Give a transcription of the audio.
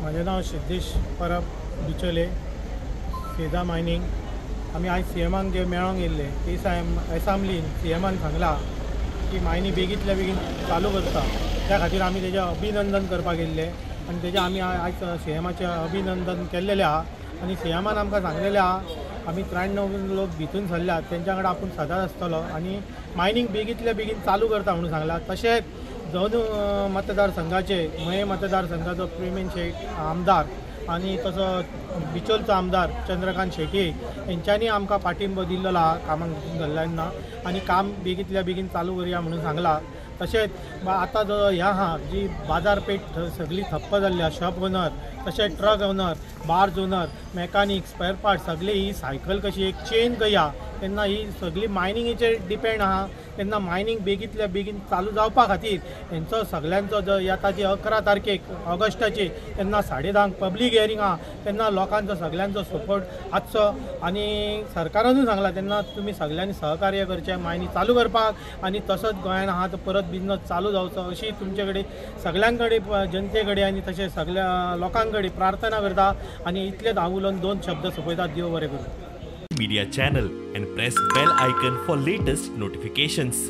माझे नाव सिद्धेश परब बिचोले, सेजा मायनिंग. आम्ही आज सीएमांक मेळोंक येयल्ले. ते एसामलीन सीएमान सांगला की मायनी बेगीतल्या बेगीन चालू करता. त्या खातीर आमी तेजें अभिनंदन करपाक येयल्ले आनी तेजें आमी आज सीएमाचें अभिनंदन केल्लेलें आहा. आनी सीएमान आमकां सांगलेलें आहा आमी 93 लोक भितून सरल्यात तेंच्या कडेन आपूण सदांच आसतलो आनी मायनिंग बेगीतल्या बेगीन चालू करता म्हणून सांगला. तशेंच दोन मतदारसंघाचे मये मतदारसंघाचो प्रेमीन शेट आमदार आणि तसो बिचोलचो आमदार चंद्रकांत शेट्ये यांच्यानी आमकां पाठिंबो दिल्लो आहा कामाक धरल्यांना आनी काम बेगीतल्या बेगीन चालू करया म्हणून सांगला. तशेंच आतां जो ह्या आहा जी बाजारपेठ सगळी ठप्प जाल्ली शॉप ओनर तशेंच truck owner barge owner mechanic spare part सगळे ही सायकल कशी एक चेन कया तेन्ना ही सगळी मायनिंगेचेर डिपेंड आहा. तेन्ना मायनिंग बेगीतल्या बेगीन चालू जावपा खातीर हेंचो सगळ्यांचो जो येता जी 11 तारखेक ऑगस्टाची तेन्ना 10:30 पब्लीक हियरींग आहा तेन्ना लोकांचो सगळ्यांचो सपोर्ट आसचो आनी सरकारानूय सांगला तेन्ना तुमी सगळ्यांनी सहकार्य करचें मायनी चालू करपाक आनी तसोच गोंयान आहा तो परत बिझनस चालू जावचो अशी तुमचे कडेन सगळ्यां कडेन जनते कडेन आनी तशें सगळ्या लोकां कडेन प्रार्थना करता आनी इतलेच हांव उलोवन 2 शब्द सोंपयता. देव बरें करूं. Media channel and press bell icon for latest notifications.